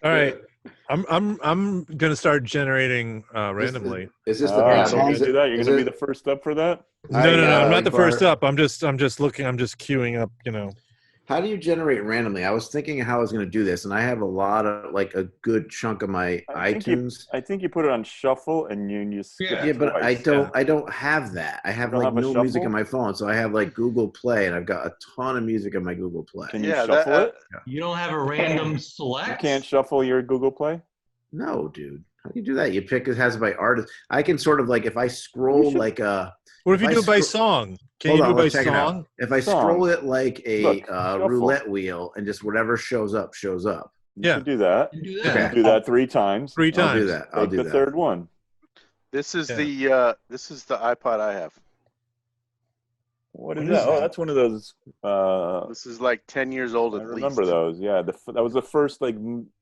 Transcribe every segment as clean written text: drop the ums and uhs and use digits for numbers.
All right. I'm gonna start generating randomly. Is this the You're battle? going Is to do that? You're is going to be it- the first up for that? No, I'm not the first Bart, up. I'm just looking. I'm just queuing up. How do you generate randomly? I was thinking how I was going to do this, and I have a lot of like a good chunk of my iTunes. I think you put it on shuffle and you skip Yeah, it but twice. I don't have that. I have don't like have a no music shuffle? on my phone, so I have like Google Play, and I've got a ton of music on my Google Play. Can you shuffle it? You don't have a random select? You can't shuffle your Google Play? No, dude. How do you do that? You pick it has by artist. I can sort of like if I scroll like a. What if you I do it by scro- song? Can Hold you on, do it by let's check it out. song? If I Song. scroll it like a Look, shuffle. roulette wheel and just whatever shows up, shows up. You Yeah. can do that. You do You that. can do that 3 times. Three I'll do times. that. I'll Take do the that. third one. This is Yeah. the iPod I have. What is that? Oh, that's one of those. This is like 10 years old I at remember least. those. Yeah, that was the first like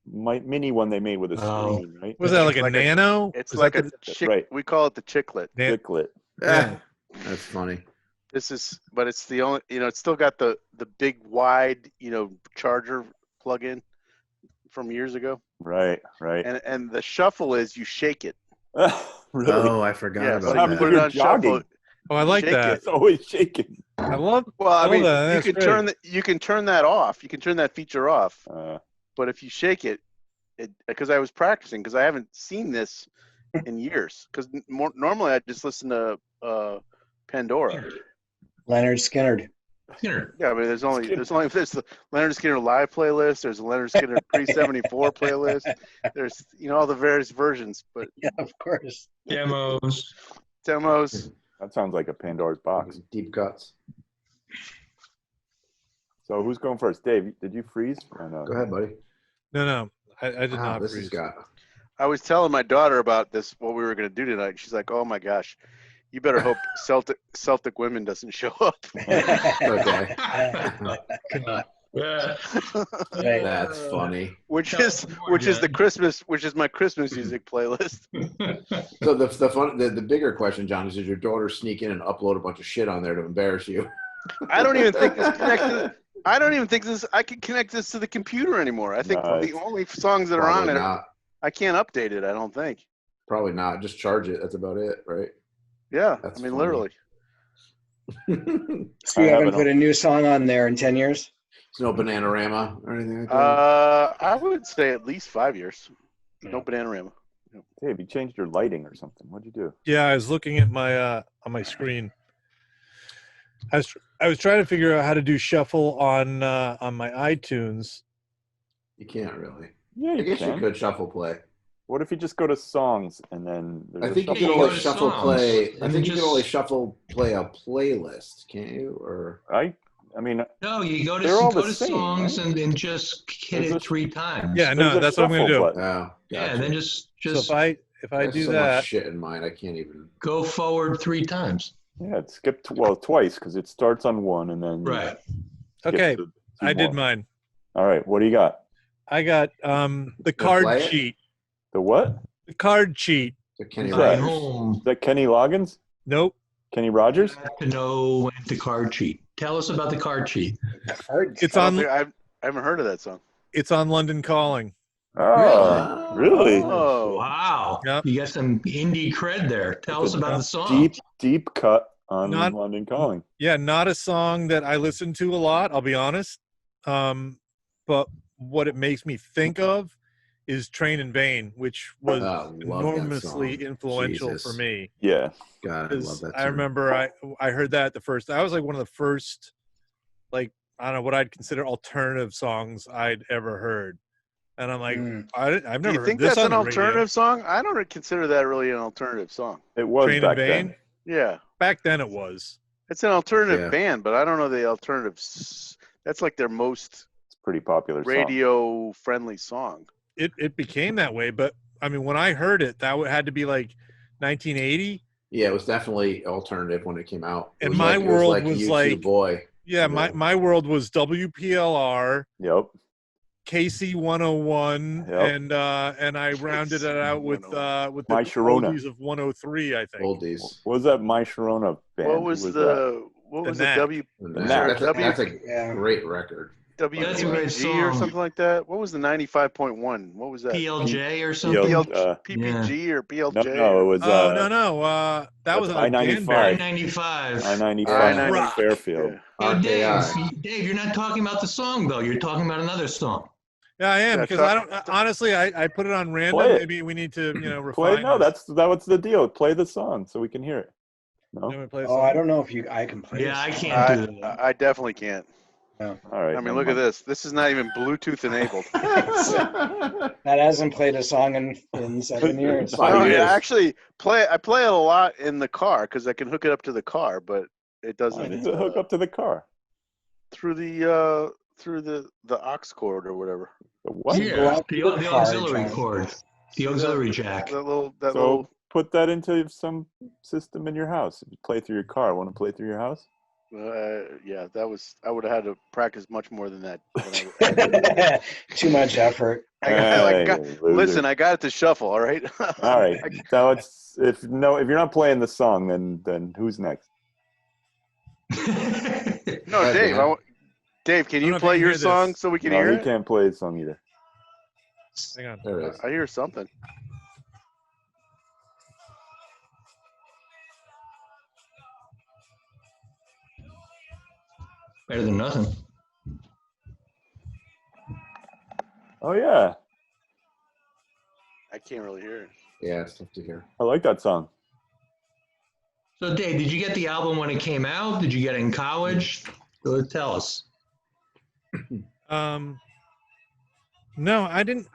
mini one they made with a screen, right? Was that like a Like a- nano? It's Was like that a chick. right. We call it the chicklet. Yeah. Booklet. Ah, that's funny. This is, but it's the only. It's still got the big wide charger plug-in from years ago. Right. And the shuffle is you shake it. Really? Oh, I forgot Yeah, about so happens you that. put when it you're on shuffle. jogging? Oh, I like Shake that. It's always shaking. I love. Well, I Oh, mean, that's you can great. you can turn that off. You can turn that feature off. Uh, But if you shake it, because I was practicing, because I haven't seen this in years. Because normally I just listen to Pandora. Leonard Skinner. Skinner. Yeah, I mean, there's the Leonard Skinner live playlist. There's a Leonard Skinner pre-74 playlist. There's all the various versions, but Yeah, of course. Demos. demos. that sounds like a Pandora's box. Deep cuts. So who's going first? Dave, did you freeze? Or no? Go ahead, buddy. No, I did Wow, not. this freeze. has got. I was telling my daughter about this, what we were going to do tonight. She's like, "Oh my gosh, you better hope Celtic women doesn't show up." Okay. Yeah. Right. That's funny. which is my Christmas music playlist. So the bigger question, John, is: did your daughter sneak in and upload a bunch of shit on there to embarrass you? I don't even think it's connected. I don't even think I can connect this to the computer anymore. I think Nice. the only songs that are on Probably it, not. I can't update it. I don't think. Probably not. Just charge it. That's about it, right? Yeah, That's I mean, funny. literally. So you I haven't haven't- put a new song on there in 10 years? There's no Bananarama or anything like that. I would say at least 5 years. No Bananarama. Dave, you changed your lighting or something. What'd you do? Yeah, I was looking at my on my screen. I was trying to figure out how to do shuffle on my iTunes. You can't really. Yeah, I you guess you can. could shuffle play. What if you just go to songs and then there's I a think you shuffle can you only go to shuffle songs play. I and think you can just- only shuffle play a playlist, can't you? Or I mean, No, you go to They're all go the to same, songs right? and then just hit There's it a- 3 times. Yeah, no, there's a that's what I'm gonna shuffle do. button. oh, Yeah, gotcha. then just So if I There's do so that, much shit in mine, I can't even. go forward 3 times. Yeah, it skipped twice because it starts on one and then Right. skips okay, to two I did more. mine. All right, what do you got? I got the play card it? cheat. The what? The card cheat. So Kenny Who's By that? Rogers. home Is that Kenny Loggins? Nope. Kenny Rogers? to know when the card cheat. Tell us about the card cheat. It's I don't on. think I haven't heard of that song. It's on London Calling. Oh, really? Oh, Wow. Yep. You got some indie cred there. Tell us about the song. Deep cut on Not- London Calling. Yeah, not a song that I listen to a lot. I'll be honest. But what it makes me think of is Train in Vain, which was Love that enormously song. influential Jesus. for me. Yeah. God, I love 'Cause that. I tune. remember I heard that the first. I was like one of the first, like, I don't know what I'd consider alternative songs I'd ever heard, and I'm like, Mm. I've do never you heard think this that's on an the radio. alternative song? I don't consider that really an alternative song. It was Train in back Vain. then. Yeah, Back then it was. it's an alternative Yeah. band, but I don't know the alternatives. That's like their most It's a pretty popular song. radio-friendly song. It became that way, but I mean, when I heard it, had to be like 1980. Yeah, it was definitely alternative when it came out. It And was my like, world it was was like, like- U2 Boy. Yeah, my world was WPLR, Yep. KC 101, Yep. and I rounded it out with the My Sharona. oldies of 103, I think. Oldies. What was that My Sharona band? What Who was that? the what The was Knack. the W? And Knack. that's, a W- that's a Yeah. great record. That's a great WPG or song. something like that. What was the 95.1? What was that? PLJ or PL, something. PPG or PLJ? no, it was Oh no. That that's was a I-95. Danbury. I-95. I-95 I-95. Fairfield. Yeah. Hey, RKI. Dave, you're not talking about the song though. You're talking about another song. Yeah, I am Yeah, because so- I don't honestly. I put it on random. Play it. Maybe we need to Play. refine. No, this. that's the deal. Play the song so we can hear it. You No. want me to play a Oh, I song? don't know if I can play. Yeah, I this. can't do that. I definitely can't. All right. I mean, never look at mind. this. This is not even Bluetooth enabled. That hasn't played a song in 7 years. Five No, years. yeah, actually, I play it a lot in the car because I can hook it up to the car, but it Why doesn't does it hook up to the car? through the aux cord or whatever. The what? Go Yeah, out the to the car, auxiliary John. cord, the auxiliary jack. That little So put that into some system in your house. If you play through your car, want to play through your house? yeah, I would have had to practice much more than that. when I- Too much effort. Hey, loser. listen, I got it to shuffle. All right. All right. So if you're not playing the song, then who's next? No, Right, Dave. man. Dave, can I don't know you if play you can your hear this. song so we can No, hear he it? can't play the song either. Hang on. There it is. I hear something. Better than nothing. Oh yeah, I can't really hear it. Yeah, it's tough to hear. I like that song. So, Dave, did you get the album when it came out? Did you get it in college? Tell us. No, I didn't.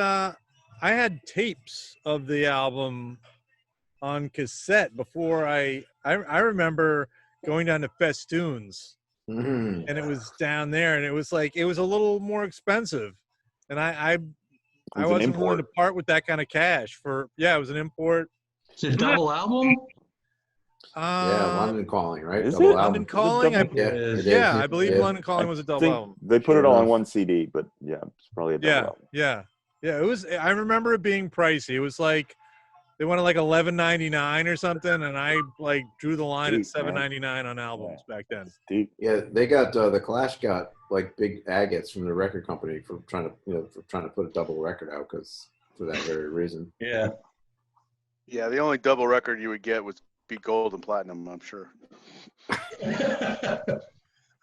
I had tapes of the album on cassette before I remember going down to Festoons, Mhm. and it was down there, and it was a little more expensive, and I It was an wasn't willing to import. part with that kind of cash for. Yeah, it was an import. Is it a double album? Yeah, London Calling, right? Is Double it? London album. Calling. double- Yeah, It it Yeah, is. I believe Yeah. London Calling was a double think album. they put Sure it all on enough. one CD, but yeah, it's probably a double Yeah, album. yeah. It was. I remember it being pricey. It was like they wanted like $11.99 or something, and I drew the line at Steep, man. $7.99 on albums back then. Deep. Yeah, they got the Clash got like big agates from the record company for trying to put a double record out for that very reason. Yeah. Yeah, the only double record you would get would be gold and platinum. I'm sure.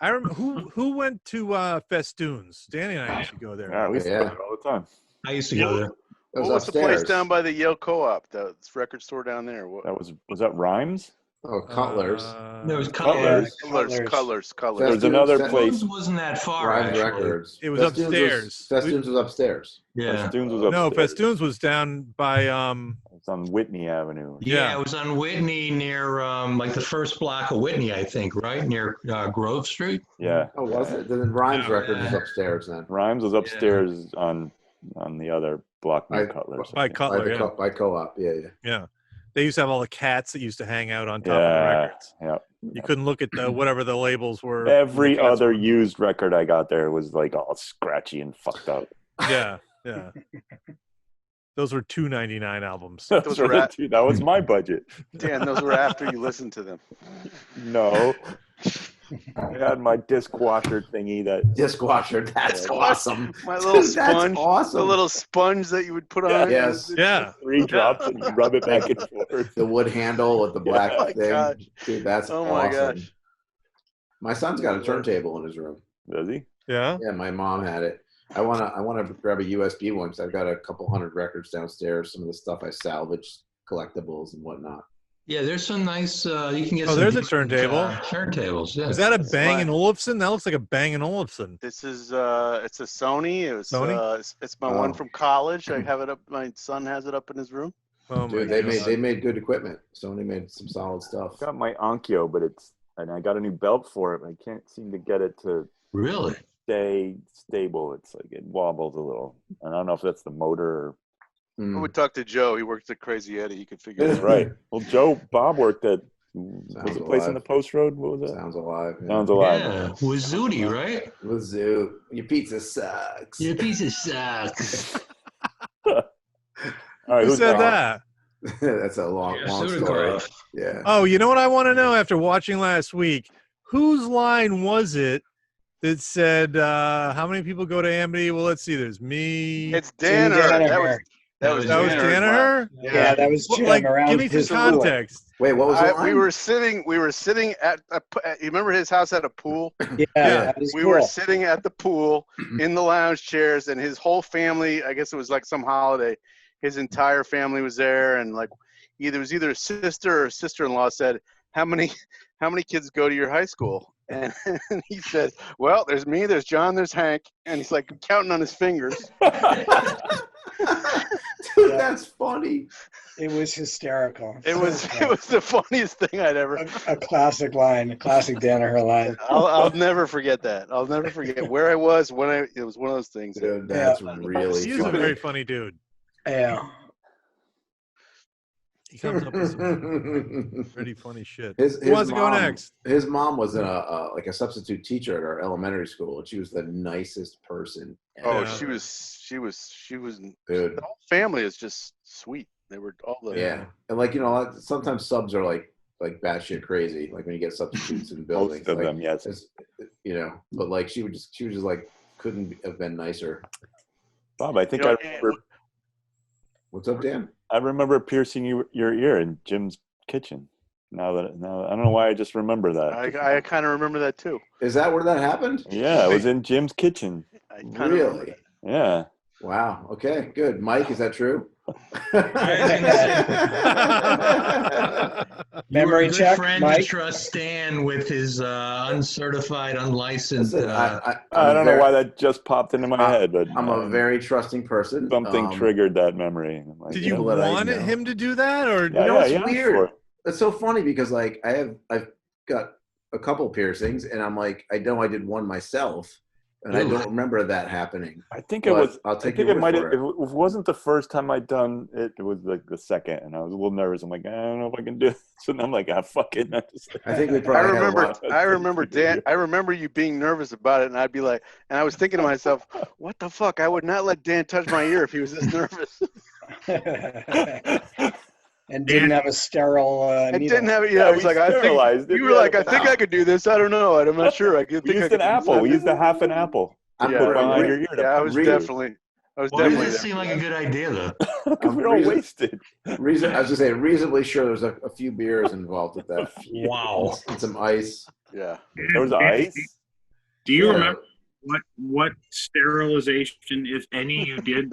I remember who went to Festoons. Danny and I used to go there. Yeah, we used to Yeah. play it all the time. I used to go there. It was What was the upstairs. place down by the Yale Co-op? The record store down there. What? That was that Rhymes? Oh, Cutlers. There was Cutlers. Colors. There's another Festoons- place. Wasn't that far, Rhymes actually. Records. It was Festoons upstairs. Festoons was upstairs. Yeah. Festoons was No, upstairs. Festoons was down by It's on Whitney Avenue. Yeah, Yeah. it was on Whitney near like the first block of Whitney, I think, right? Near Grove Street. Yeah. Oh, was it? Then Rhymes Yeah. Records was upstairs then. Rhymes was upstairs on the other block near By- Cutler's. by Cutler. Yeah, By Co-op. Yeah, yeah. yeah. They used to have all the cats that used to hang out on top of the Yeah, records. yeah. You couldn't look at the whatever the labels were. Every the cats other were. used record I got there was like all scratchy and fucked up. Yeah, yeah. Those were $2.99 albums. Those were at- That was my budget. Dan, those were after you listened to them. No. I had my disc washer thingy that Disc washer. That's Disc awesome. My little Dude, sponge. That's awesome. The little sponge that you would put on. Yes. Yeah. 3 drops and you rub it back and forth. The wood handle with the black Oh my thing. gosh. Dude, that's Oh my awesome. gosh. My son's got a turntable in his room. Does he? Yeah. Yeah, my mom had it. I wanna grab a USB one because I've got a couple hundred records downstairs. Some of the stuff I salvaged, collectibles and whatnot. Yeah, there's some nice. You can get. Oh, some there's a decent, turntable. Turntables. Yeah. Is that a That's Bang fine. & Olufsen? That looks like a Bang & Olufsen. This is it's a Sony. It was Sony? it's my one Oh. from college. I have it up. My son has it up in his room. Oh my Dude, they goodness. made good equipment. Sony made some solid stuff. I got my Onkyo, but and I got a new belt for it, but I can't seem to get it to Really? stay stable. It's like it wobbles a little. And I don't know if that's the motor or I Mm. would talk to Joe. He worked at Crazy Eddie. He could figure it That's out. right. Well, Bob worked at Sounds was the place on alive. the post road? What was that? Sounds alive. Yeah. Sounds alive. Yeah. With Zooty, right? Wazoo. Your pizza sucks. Your piece of sucks. All right, Who who's said next? that? That's a long Yeah, story. Sudakov. Yeah. Oh, you know what I want to know after watching last week? Whose line was it that said, how many people go to Amity? Well, let's see. There's me. It's Jim Danaher. That was That was Danaher's line. Danaher? Yeah, that was Well, Jim like, around give me his some pool. context. Wait, what was the line? We were sitting at you remember his house had a pool? Yeah, Yeah. that was We cool. were sitting at the pool in the lounge chairs, and his whole family, I guess it was like some holiday, his entire family was there, and like either a sister or sister-in-law said, how many kids go to your high school? And he said, well, there's me, there's John, there's Hank, and he's like counting on his fingers. Dude, that's funny. It was hysterical. It was the funniest thing I'd ever. a classic line, a classic Danaher line. I'll never forget that. I'll never forget where I was when it was one of those things. Dude, that's really He's a funny. very funny dude. Yeah. He comes up with some pretty funny shit. His Who wants to go mom- next? His mom was like a substitute teacher at our elementary school, and she was the nicest person. Oh, Yeah. she was. Dude. The whole family is just sweet. They were all the. Yeah, and like sometimes subs are like batshit crazy. Like when you get substitutes in buildings, Most of like, them, yes. it's, but like she was just like couldn't have been nicer. Bob, I think You know, I remember. What's up, Dan? I remember piercing your ear in Jim's kitchen. Now I don't know why I just remember that. I kind of remember that too. Is that where that happened? Yeah, it was in Jim's kitchen. I kind of remember Really? that. Yeah. Wow. Okay. Good. Mike, is that true? You were Memory a good check, friend Mike? to trust Stan with his uncertified, unlicensed. Listen, I don't know why that just popped into my head, but I'm a very trusting person. something triggered that memory. I'm like, Did yeah. you Let I want know. him to do that, or Yeah, You know, it's yeah, weird. sure. It's so funny because like I've got a couple piercings, and I'm like, I know I did one myself, and I Ooh. don't remember that happening. I think it But was. I'll I take think your it word might have. for If it wasn't the first time I'd done it, it was like the second, and I was a little nervous. I'm like, I don't know if I can do this, and I'm like, fuck it. And I think we I probably had a remember. lot. I remember Dan. I remember you being nervous about it, and I'd be like, and I was thinking to myself, "What the fuck? I would not let Dan touch my ear if he was this nervous." And didn't have a sterile I needle. didn't have it. Yeah, I was we like, I think sterilized it. you were like, I think I could do this. I don't know. I'm not sure. I could We think I used could an do apple. this. We used a half an apple. I'm Yeah, Put right, behind right. your ear. Yeah, I was Really? definitely. Why does definitely. this seem like a good idea, though? Because we're all reason- wasted. I was gonna say reasonably sure there was a few beers involved with that. Wow. And some ice. Yeah. There was ice. Do you Yeah. remember what sterilization, if any, you did?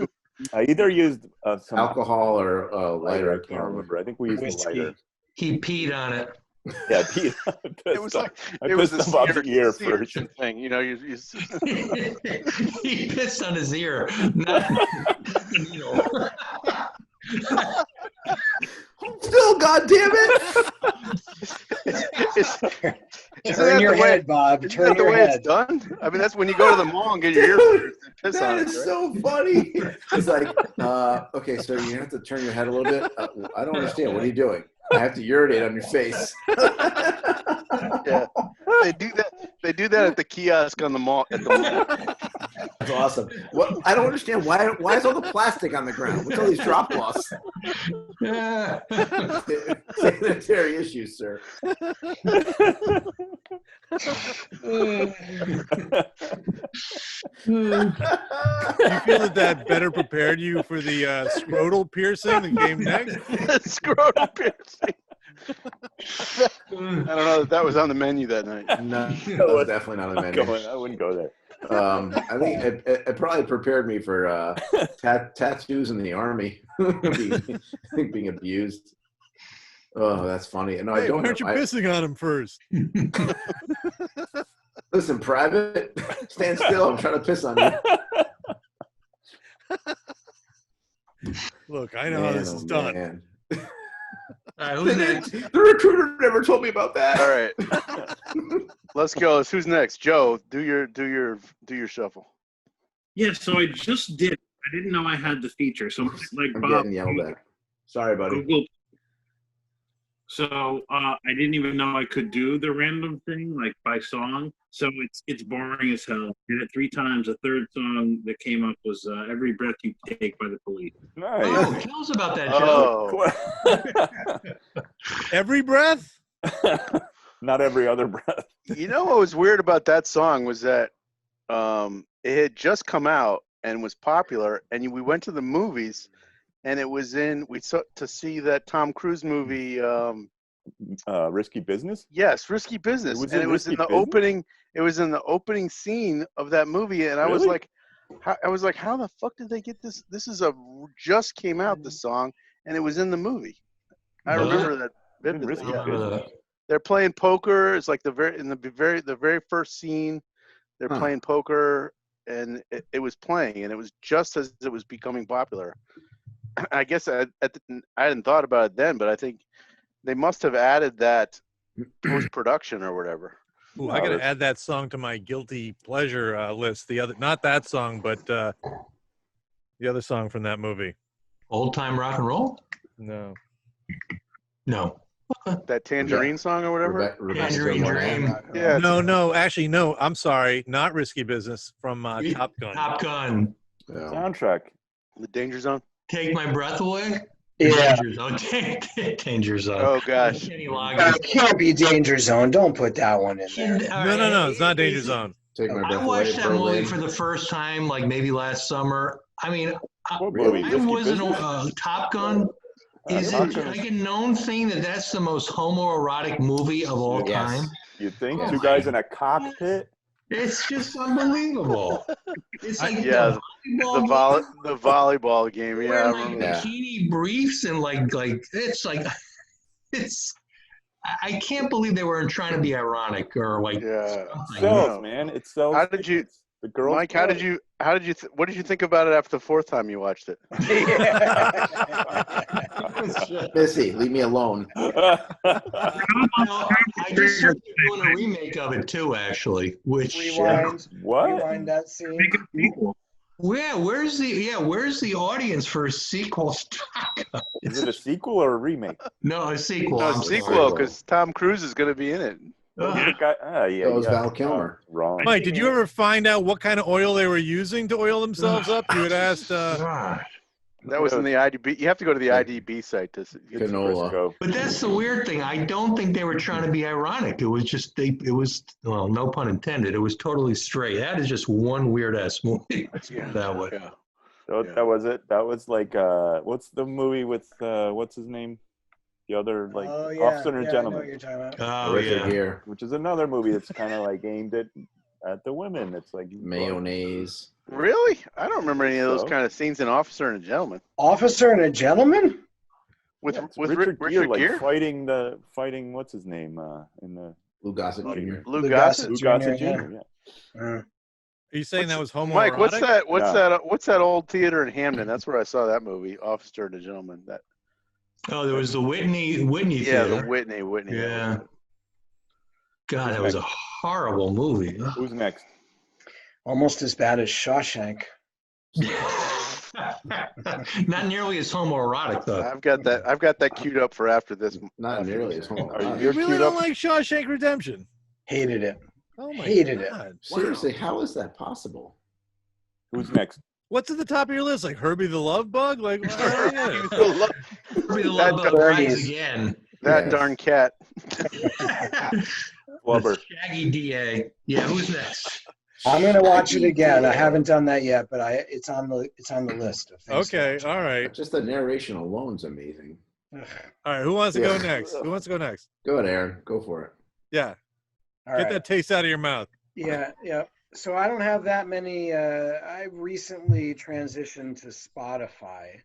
I either used some Alcohol or lighter. I can't remember. I think we used a Whiskey. lighter. He peed on it. Yeah, Pete. It was like I it was pissed the him off the ear sea first. urchin thing. You know, you He pissed on his ear. Not, you know. Still, goddamn it! Turn your head, Bob. Isn't Turn that the your way head. it's done? I mean, that's when you go to the mall and get your ear pierced and piss on That it. is Right? so funny. It's like, okay, sir, you have to turn your head a little bit. I don't understand. What are you doing? I have to urinate on your face. Yeah, they do that. They do that at the kiosk on the mall. At the mall. That's awesome. What? I don't understand. Why is all the plastic on the ground? What's all these drop cloths? Sanitary issues, sir. you feel that better prepared you for the scrotal piercing that came next? Scrotum piercing. I don't know that was on the menu that night. No, that was definitely not a menu. I wouldn't go there. I think it probably prepared me for tattoos in the army, being abused. Oh, that's funny. No, Hey, I don't. why aren't you pissing on him first? Listen, private, stand still. I'm trying to piss on you. Look, I know how this is done. Man. Who's next? The recruiter never told me about that. All right, let's go. Who's next? Joe, do your shuffle. Yeah, so I just did. I didn't know I had the feature. So like I'm Bob, getting yelled at. Sorry, buddy. Google. So I didn't even know I could do the random thing like by song. So it's boring as hell. Did it 3 times. The third song that came up was "Every Breath You Take" by the Police. Oh, Nice. tell us about that, Joe. Oh, Every breath? Not every other breath. You know what was weird about that song was that it had just come out and was popular, and we went to the movies, and it was we saw to see that Tom Cruise movie. Risky Business. Yes, Risky Business, It was and in it was in Risky the Business? opening. It was in the opening scene of that movie, and I was Really? like, how the fuck did they get this? This is just came out, the song, and it was in the movie. I Was remember it? that In vividly. Risky I Yeah. remember that. They're playing poker. It's like the very first scene. They're Huh. playing poker, and it was playing, and it was just as it was becoming popular. I guess I hadn't thought about it then, but I think they must have added that post production or whatever. Ooh, No, I gotta that's- add that song to my guilty pleasure list. The other, not that song, but the other song from that movie. Old time rock and roll? No. No. That Tangerine song or whatever. Rebecca Tangerine Gilmore. Dream. Yeah. No, actually, no. I'm sorry. Not Risky Business from Top Gun. Top Gun. Yeah. Soundtrack. The Danger Zone. Take My Breath Away? Yeah. Danger Zone. Danger Zone. Oh gosh. Kenny It Loggins. can't be Danger Zone. Don't put that one in there. No. It's not Danger Zone. Take my I breath away. watched that movie Berlin. for the first time, like maybe last summer. I mean, What Really? movie? I Risky wasn't Business? Top Gun. Is Top it Gun. like a known thing that that's the most homoerotic movie of all Yes. time? You think Oh two my guys in a cockpit? It's just unbelievable. It's like Yeah, volleyball the volleyball game. Yeah, I wearing like remember. Yeah. bikini briefs and like it's like it's. I can't believe they weren't trying to be ironic or like. Yeah. something. Sells, man. It sells. How did you- tickets. The girls. Mike, how did you what did you think about it after the fourth time you watched it? Missy, leave me alone. No, I just heard they're doing a remake of it too, actually. Which Rewind. What? Rewind that scene. Make a sequel. where's the audience for a sequel? Is it a sequel or a remake? No, a sequel. No, I'm sequel sorry. because Tom Cruise is going to be in it. Who's Ugh. the guy? Yeah, That was yeah. Val Kilmer. Wrong. Mike, did you ever find out what kind of oil they were using to oil themselves up? You had asked. God. That was in the IDB. You have to go to the IDB site to see. Canola. Crisco. But that's the weird thing. I don't think they were trying to be ironic. It was just it was well, no pun intended. It was totally straight. That is just one weird ass movie. Let's put it that way. Yeah. That was it. That was like what's the movie with what's his name? The other like Oh, yeah. Officer and yeah, I know what Gentleman, you're talking about. Oh Richard yeah. Gere. which is another movie that's kind of like aimed at the women. It's like Mayonnaise. Really? I don't remember any of those So? kind of scenes in Officer and a Gentleman Officer and a Gentleman? with Yeah, it's with Richard Gere like Gere. fighting what's his name in the Lou Gossett Jr. Lou Lou Gossett. Lou Jr., Gossett yeah. Jr. Yeah. Are you saying that was homoerotic? Mike, what's that? No. What's that old theater in Hamden? That's where I saw that movie, Officer and a Gentleman. That Oh, there was the Whitney yeah, Theater. the Whitney. Yeah. God, that was a horrible movie. Who's next? Almost as bad as Shawshank. Not nearly as homoerotic though. I've got that queued up for after this. Not after nearly this. as Are homoerotic. You You're really queued don't up. like Shawshank Redemption? Hated it. Oh my Hated it. God. Seriously, how is that possible? Who's next? What's at the top of your list? Like Herbie the Love Bug? Like, yeah. Probably the Love Bug Rise Again. That Yes. darn cat. Flubber. Shaggy DA. Yeah, who's next? I'm gonna watch it again. I haven't done that yet, but it's on the list of things. to Okay, watch. all right. Just the narration alone is amazing. All right, who wants to go Yeah. next? Who wants to go next? Go ahead, Aaron. Go for it. Yeah, All get right. that taste out of your mouth. Yeah. So I don't have that many. I recently transitioned to Spotify,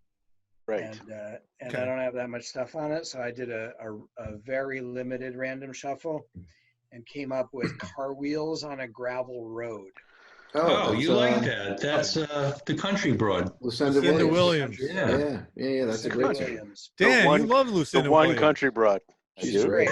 Right. and Okay. I don't have that much stuff on it. So I did a very limited random shuffle, and came up with Car Wheels on a Gravel Road. Oh, that's, you like that? That's the Country Broad. Lucinda Lucinda Williams. Williams. Yeah. That's a Lucinda great one. Williams. Dan, one- you love The Lucinda one Williams. country broad. She's great.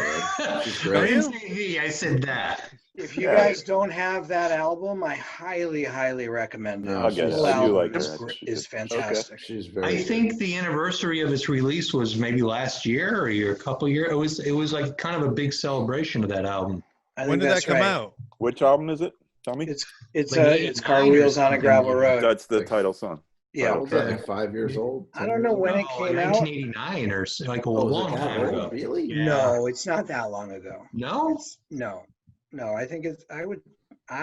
She's Are great. you? I didn't say he, I said that. If you Yeah. guys don't have that album, I highly, highly recommend it. No, The I get it. whole I do album like her. is fantastic. She's very I good. think the anniversary of its release was maybe last year or a couple years. It was like kind of a big celebration of that album. I think When did that that's come right. out? Which album is it? Tell me. It's Like it's Car 89 or Wheels on a something. Gravel Road. That's the title song. Yeah. What was that, like 5 years old? I don't know when it No, came out. 1989 or like a Oh, was long it that time old? ago. Really? Yeah. No, it's not that long ago. No? No. No, I think it's. I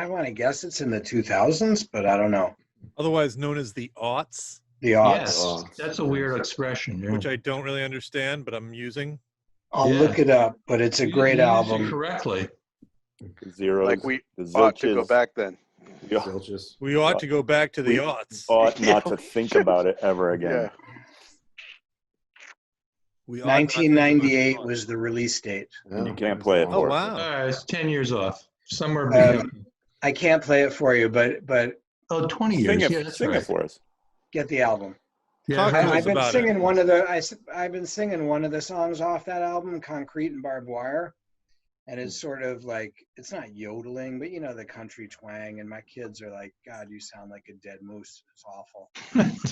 want to guess it's in the 2000s, but I don't know. Otherwise known as the aughts, The Yes, odds. that's a weird expression. Yeah. which I don't really understand, but I'm using. I'll Yeah. look it up, but it's a great You used it album. correctly. The zeros, Like we the ought to go zilches. back then. We Zilches. We ought to go back to the We- aughts. ought not to think about it ever again. Yeah. We ought not think about the 1998 aughts. was the release date. And you can't play it Oh for us. wow! It's 10 years off. Somewhere Um, between. I can't play it for you, but 20 Sing years. it, Yeah, that's sing right. it for us. get the album. Yeah, Talk I to heard- us I've been about singing it. one of the. I've been singing one of the songs off that album, "Concrete and Barbed Wire," and it's sort of like it's not yodeling, but you know the country twang. And my kids are like, "God, you sound like a dead moose. It's awful."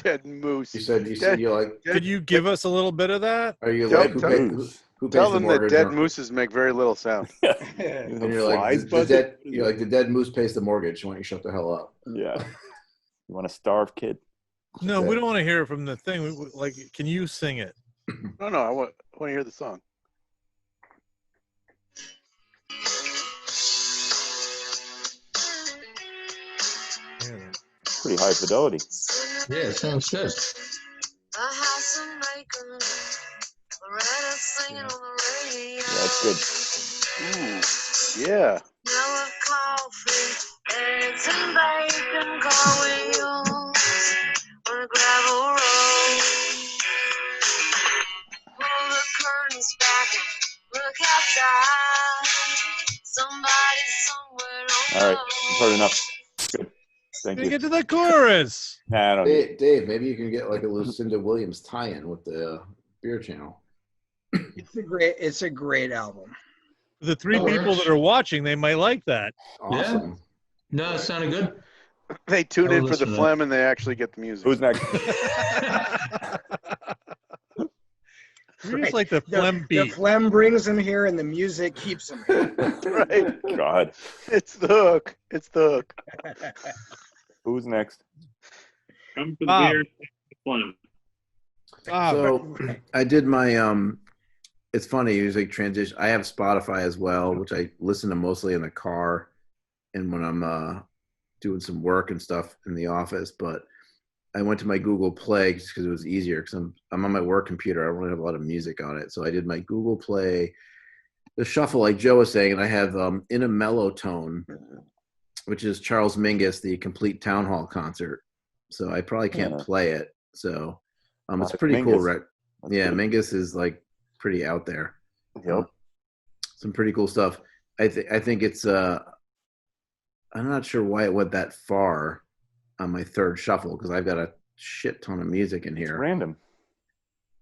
Dead moose. You said you like. Could you give us a little bit of that? Are you Tell- like who, tell- who pays Tell the them that mortgage? dead or- mooses make very little sound. And you're like Flies the dead. buzzing? You're like the dead moose pays the mortgage. Why don't you shut the hell up? Yeah. You want to starve, kid? No, we don't want to hear it from the thing. Like, can you sing it? No, I want to hear the song. Yeah. Pretty high fidelity. yeah, it sounds good. Yeah, it's good. Ooh, yeah. All right, I've heard enough. Good. Thank Gotta you. get to the chorus. Nah, I don't need Dave, maybe you can get like a Lucinda Williams tie-in with the Beer Channel. It's a great album. The three That people works. that are watching, they might like that. Awesome. No, it sounded good. They tune I'll in for the listen to that. phlegm and they actually get the music. Who's next? We just like the phlegm The beat. phlegm brings them here, and the music keeps them here. Right. God. It's the hook. It's the hook. Who's next? Come for the Bob. beer. Phlegm. So I did my it's funny, usually transition. I have Spotify as well, which I listen to mostly in the car and when I'm doing some work and stuff in the office. But I went to my Google Play just because it was easier because I'm on my work computer. I don't really have a lot of music on it. So I did my Google Play, the shuffle like Joe was saying, and I have In a Mellow Tone, which is Charles Mingus, the complete town hall concert. So I probably can't Yeah. play it. So it's Like pretty cool. Mingus. That's Yeah, pretty- Mingus is like pretty out there. Yep. Some pretty cool stuff. I think it's I'm not sure why it went that far on my third shuffle because I've got a shit ton of music in It's here. random.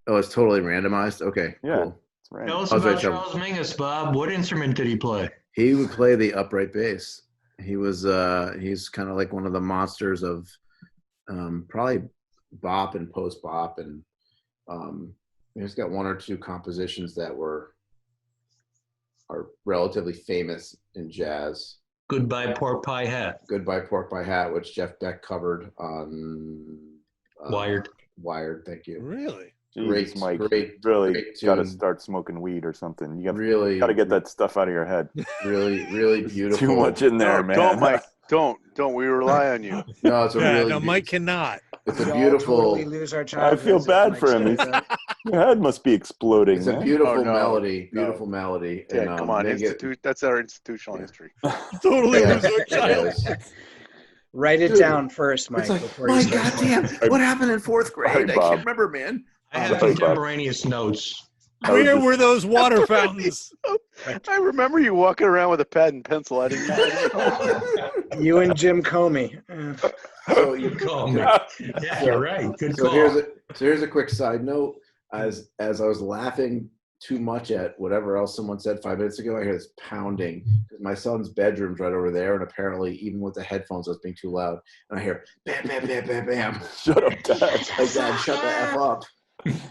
Oh, it's totally randomized. Okay, Yeah. cool. It's Tell random. us I was about right, Joe. Charles Mingus, Bob. What instrument did he play? He would play the upright bass. He was he's kind of like one of the monsters of probably bop and post bop, and he's got one or two compositions that are relatively famous in jazz. Goodbye Pork Pie Hat. Goodbye Pork Pie Hat, which Jeff Beck covered on Wired. Wired, thank you. Really? Great, Jeez, Mike, great, you really great got to tune. start smoking weed or something. You Really, got to get that stuff out of your head. really, really beautiful. Too much in there, No, man. don't, Mike. Don't. We rely on you. No, it's a Yeah, really. no, Mike cannot. It's a We all beautiful. totally lose our I childhoods feel if bad Mike for him. says that. Your head must be exploding. It's a man. beautiful Oh, no, melody. no. Beautiful melody. Yeah, and, come on. Mingus- That's our institutional history. Totally Yeah, lose our it child. is. Write it Dude, down first, Mike. It's like, before you my start goddamn, playing. what happened in fourth grade? Sorry, I Bob. can't remember, man. I have Sorry, Bob. contemporaneous notes. I was Where just- were those water fountains? I remember you walking around with a pad and pencil. I didn't know. You and Jim Comey. So you Good call, me. Yeah, So- you're right. Good So call. here's a quick side note. As I was laughing too much at whatever else someone said 5 minutes ago, I hear this pounding. My son's bedroom's right over there, and apparently, even with the headphones, I was being too loud. And I hear bam, bam, bam, bam, bam. Shut up, Dad. Like, Dad, shut the f up.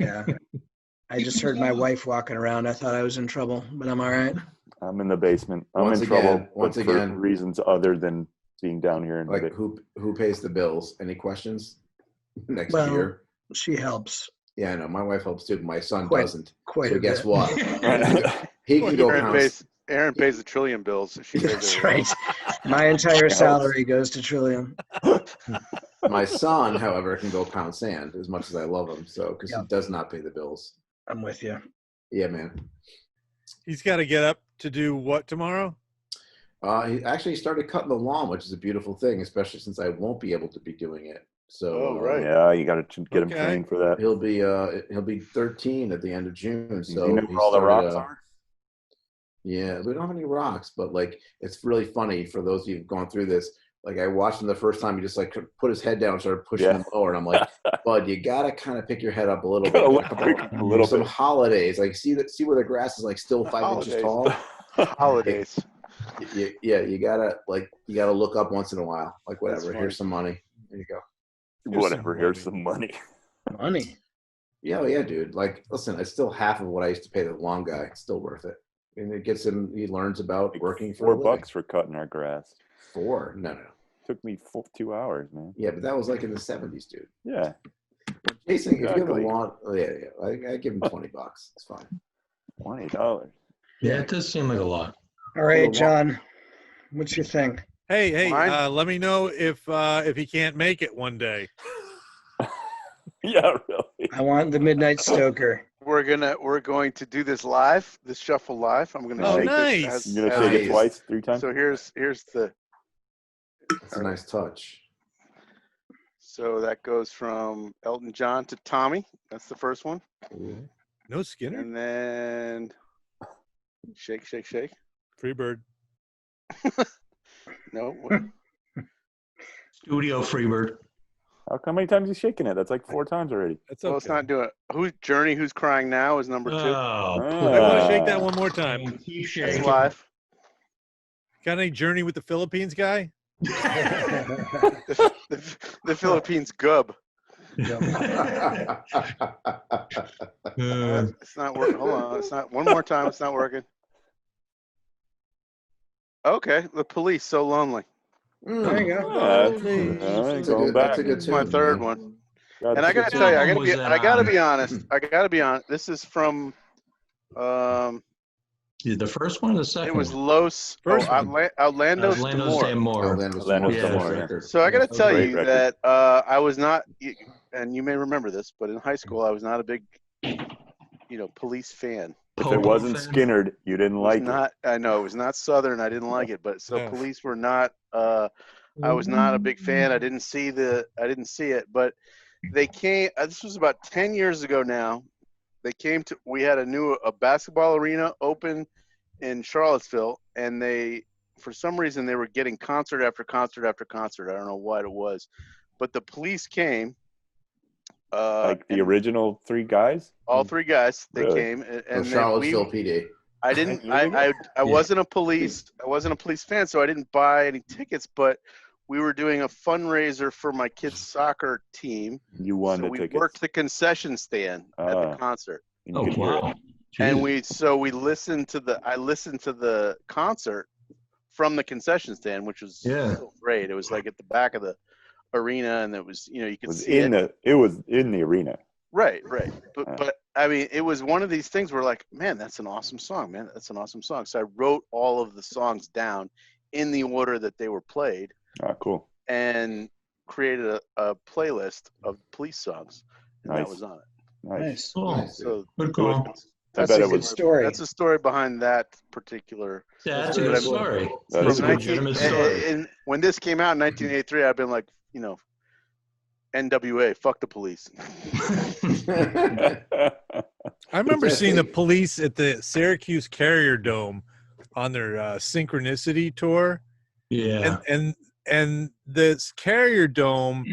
Yeah. I just heard my wife walking around. I thought I was in trouble, but I'm all right. I'm in the basement. I'm Once in again- trouble. once but for again. reasons other than being down here in the Like, who pays the bills? Any questions? Next Well, year. She helps Yeah, I know. My wife helps too. But my son Quite- doesn't. quite So a guess bit. what? He can go Parent pound. base. Aaron pays the Trillium bills. She does That's everything. right. My entire salary goes to Trillium. My son, however, can go pound sand as much as I love him. So because Yep. he does not pay the bills. I'm with you. Yeah, man. He's got to get up to do what tomorrow? He actually started cutting the lawn, which is a beautiful thing, especially since I won't be able to be doing it. So Oh, right. Yeah, you got to get him Okay. trained for that. he'll be 13 at the end of June. So you know he where all the started, rocks are? Yeah, we don't have any rocks, but like it's really funny for those of you who've gone through this. Like I watched him the first time, he just like put his head down and started pushing the mower, and I'm like, "Bud, you gotta kind of pick your head up a little bit. A little Some bit. holidays, like see where the grass is like still 5 inches tall. Holidays. Yeah, you gotta look up once in a while. Like whatever, funny. here's some money. There you go. Whatever. Here's some money. Money. Yeah, dude. Like, listen, it's still half of what I used to pay the lawn guy. It's still worth it. And it gets him. He learns about working for $4 for cutting our grass. 4? No. Took me 2 hours, man. Yeah, but that was like in the 70s, dude. Yeah. Jason, if you have a Exactly. lawn, I give him $20. It's fine. $20. Yeah, it does seem like a lot. All right, John. What's your thing? Hey, Mine? let me know if he can't make it one day. Yeah, really. I want the Midnight Stoker. We're going to do this live, this shuffle live. I'm gonna Oh, shake nice. this. You're gonna shake it twice, 3 times. So here's the. It's a nice touch. So that goes from Elton John to Tommy. That's the first one. No Skinner? And then shake. Freebird. No. Studio Freebird. How many times are you shaking it? That's like 4 times already. That's Well, okay. let's not do it. Who's Journey? Who's crying now? Is number 2. Oh, I want to shake that one more time. keep That's shaking. live. Got any Journey with the Philippines guy? The Philippines gub. It's not working. Hold on. It's not. One more time. It's not working. Okay. The Police. So lonely. There you go. That's a good It's my tune, third man. one. That's And I a good gotta tell you, song. I gotta be honest. This is from. The first one or the second It was one? Los First one. Outlandos Orlando's Demore. Demore. Orlando's Orlando's the most Demore, yeah. record. So I got to tell Great you record. that I was not, and you may remember this, but in high school I was not a big, Police fan. If it Pogo wasn't fan? Skinnered, you didn't It was like not. I know it was not Southern. I didn't like it, but so Yeah. Police were not. I was not a big fan. I didn't see it, but they came. This was about 10 years ago now. They came to. We had a basketball arena open in Charlottesville, and for some reason they were getting concert after concert after concert. I don't know what it was, but the Police came. like the and original 3 guys. all 3 guys. They Really? came, and So then Charlottesville PD. I didn't. 10 years ago? I wasn't a police. I wasn't a Police fan, so I didn't buy any tickets. But we were doing a fundraiser for my kids' soccer team. You won So the we tickets. worked the concession stand at the Ah. concert, And you Oh, could hear it. wow. and Jeez. we listened to the concert from the concession stand, which was Yeah. so great. It was like at the back of the arena, and it was you It could was see it. it was in the arena. Right. But I mean, it was one of these things where like, man, that's an awesome song, man. That's an awesome song. So I wrote all of the songs down in the order that they were played Ah, cool. and created a playlist of Police songs, and that Nice. was on it. Nice. Nice. Cool. Nice. So Good call. That's bet a it good was- story. that's the story behind that particular. That's a But good I'm- story. That That's is a a good legitimate story. And when this came out in 1983, I've been like, NWA, fuck the Police. I remember seeing the Police at the Syracuse Carrier Dome on their Synchronicity tour, Yeah. and this Carrier Dome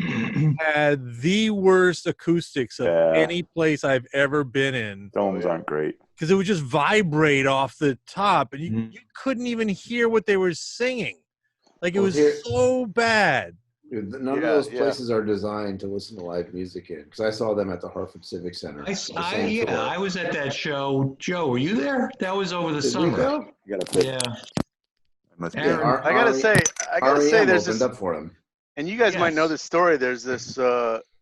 had the worst acoustics of Yeah. any place I've ever been in, Domes yeah. aren't great. because it would just vibrate off the top, and you Mhm. couldn't even hear what they were singing. Like it Well, was here- so bad. Dude, none of Yeah, those yeah. places are designed to listen to live music in, because I saw them at the Hartford Civic Center. the same tour. I was at that show. Joe, were you there? That was over the Did we summer. go? You gotta pick. Yeah. Must be Aaron- Ar- I gotta RE say, REM there's opened this, up for them. and you guys might know Yes. this story. There's this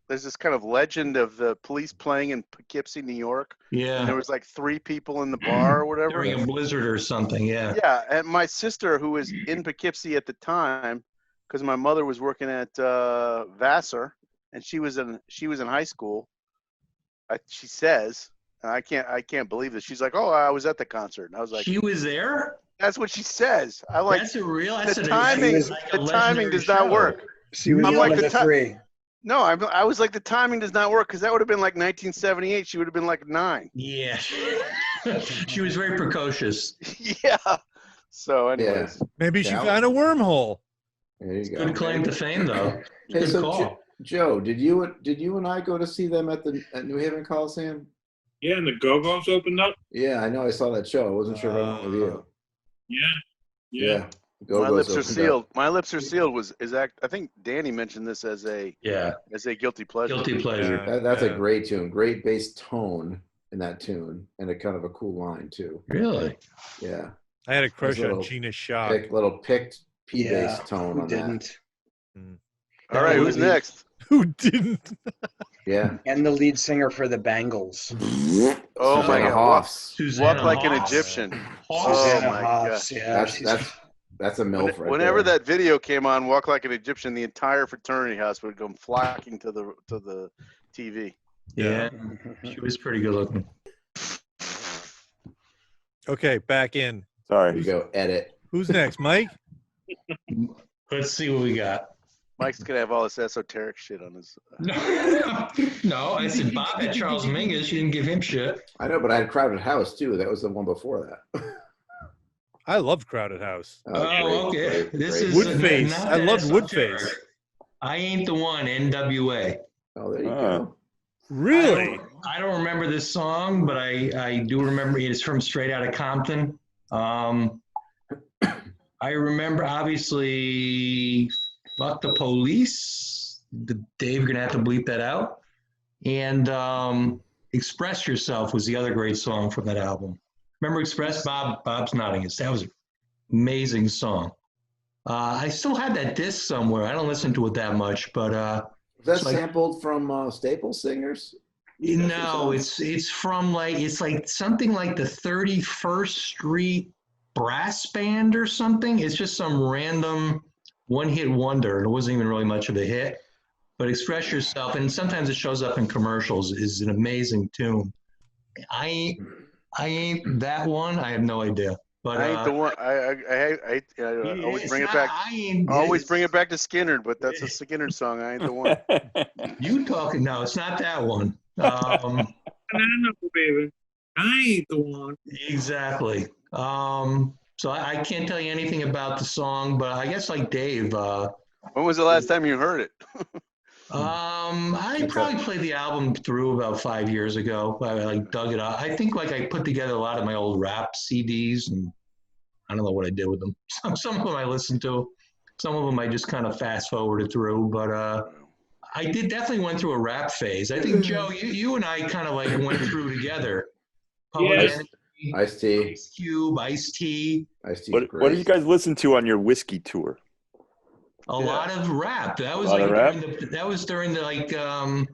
there's this kind of legend of the police playing in Poughkeepsie, New York. And there Yeah. was like 3 people in the bar or whatever. During a blizzard or something. Yeah. Yeah, and my sister, who was in Poughkeepsie at the time, because my mother was working at Vassar, and she was in high school. She says, and I can't believe this. She's like, "Oh, I was at the concert," and I was like, She was there? "That's what she says." I like That's a real. the timing. The timing does not work. She was I'm one like of the 3. No, I was like, the timing does not work because that would have been like 1978. She would have been like 9. Yeah. She was very precocious. Yeah. So, anyways, maybe she found a wormhole. There you go. Good claim to fame, though. Hey, Good so call. Joe, did you and I go to see them at New Haven Coliseum? Yeah, and the Go-Go's opened up. Yeah, I know. I saw that show. I wasn't sure if I went with you. Yeah. Go-Go's my lips are opened sealed. up. My lips are sealed. I think Danny mentioned this as a guilty pleasure. Guilty pleasure. That's a great tune. Great bass tone in that tune, and a kind of a cool line too. Really? Yeah. I had a crush Little on Gina Shock. Little picked P bass Yeah, tone who on didn't? All right, who's next? Who didn't? that. Yeah. And the lead singer for the Bangles. Oh my Susanna God! Hoffs. Walk like an Hoffs. Egyptian. Hoffs. Oh Susanna my Hoffs, God! yeah. That's a MILF right Whenever there. that video came on, "Walk Like an Egyptian," the entire fraternity house would come flocking to the TV. Yeah. She was pretty good looking. Okay, back in. There Sorry. you go. Edit. Who's next, Mike? Let's see what we got. Mike's gonna have all this esoteric shit on his. No, I said Bob had Charles Mingus. You didn't give him shit. I know, but I had Crowded House too. That was the one before that. I loved Crowded House. Oh, okay. This is Woodface. not I that loved esoteric. Woodface. I Ain't the One, NWA. Oh, there you go. Really? I don't remember this song, but I do remember it's from Straight Outta Compton. I remember, obviously, Fuck the Police. Dave, you're going to have to bleep that out. And Express Yourself was the other great song from that album. Remember Express? Bob's nodding. That was an amazing song. I still had that disc somewhere. I don't listen to it that much, but Was that sampled from Staples Singers? no, it's from it's like something like the 31st Street Brass Band or something. It's just some random one-hit wonder, and it wasn't even really much of a hit. But Express Yourself, and sometimes it shows up in commercials, is an amazing tune. I ain't that one. I have no idea. But I ain't the one. I always bring it back. Always bring it back to Skinner, but that's a Skinner song. I ain't the one. You talking? No, it's not that one. No, baby. I ain't the one. Exactly. So I can't tell you anything about the song, but I guess like Dave. When was the last time you heard it? I probably played the album through about 5 years ago. I dug it up. I think I put together a lot of my old rap CDs, and I don't know what I did with them. Some of them I listened to. Some of them I just kind of fast forwarded through. But I definitely went through a rap phase. I think Joe, you and I kind of went through together. Public Enemy, Ice-T. Ice Cube, Ice-T. Ice-T. What do you guys listen to on your whiskey tour? A lot of rap. That was during the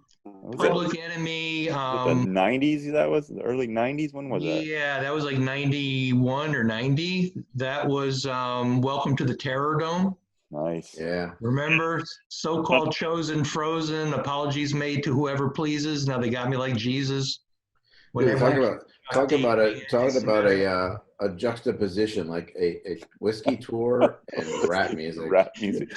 Public Enemy. The 90s, that was the early 90s. When was that? Yeah, that was like 91 or 90. That was Welcome to the Terror Dome. Nice. Yeah. Remember, so-called chosen, frozen, apologies made to whoever pleases. Now they got me like Jesus. Dude, talk about a juxtaposition, like a whiskey tour and rap music. Rap music.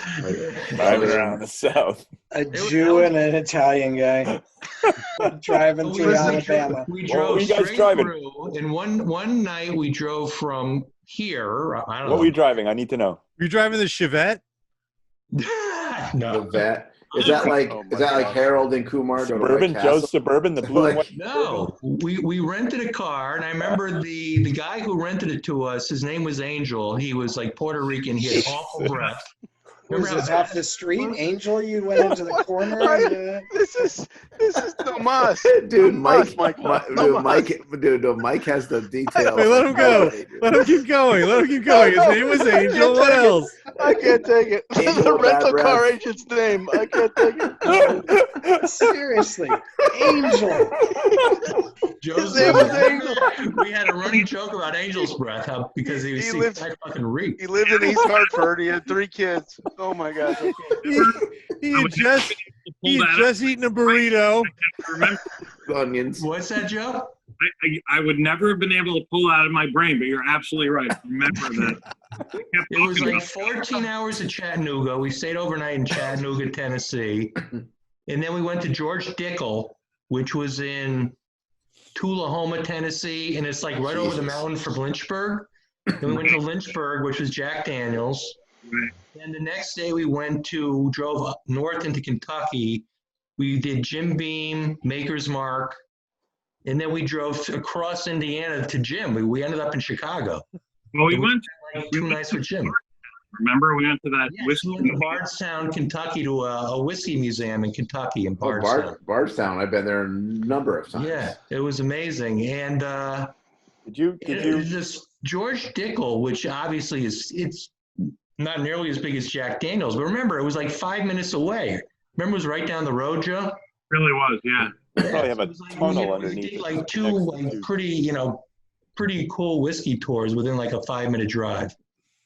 Driving around the South. A Jew and an Italian guy driving through Alabama. We drove you guys straight driving? through, and one night we drove from here. I don't know. What were you driving? I need to know. You're driving the Chevette? No. The vet. Is that like Harold and Kumar? Suburban, Joe's Suburban, the blue and white. No, we rented a car, and I remember the guy who rented it to us. His name was Angel. He was like Puerto Rican. He had awful breath. Was Remember this how off the street? Angel, you went into the corner and This is the must. Dude, Mike, Mike has the details. Wait, let him go. Let him keep going. Let him keep going. His name was Angel. What else? I can't take it. Angel The with bad rental car breath. agent's name. I can't take it. seriously, Angel. Joe's His name was Angel. We had a running joke about Angel's breath because he was He lived- fucking reek. He lived in East Hartford. He had 3 kids. Oh my God. He had just eaten a burrito. Remember, Onions. What's that, Joe? I would never have been able to pull it out of my brain, but you're absolutely right. Remember that. It was like 14 hours at Chattanooga. We stayed overnight in Chattanooga, Tennessee. And then we went to George Dickel, which was in Tullahoma, Tennessee. And it's like right over the mountain from Lynchburg. Then we went to Lynchburg, which was Jack Daniels. Right. And the next day we drove up north into Kentucky. We did Jim Beam, Maker's Mark. And then we drove across Indiana to Jim. We ended up in Chicago. Well, we went Like 2 nights with Jim. Remember, we went to that Yes, whiskey. we went to Bardstown, Kentucky, to a whiskey museum in Kentucky in Bardstown. Bardstown. I've been there a number of times. Yeah, it was amazing. And Did you? this George Dickel, which obviously it's not nearly as big as Jack Daniels, but remember, it was like 5 minutes away. Remember, it was right down the road, Joe? Really was, yeah. Probably have a It was like tunnel we underneath did it like next 2 to like pretty cool whiskey tours within like a 5-minute drive.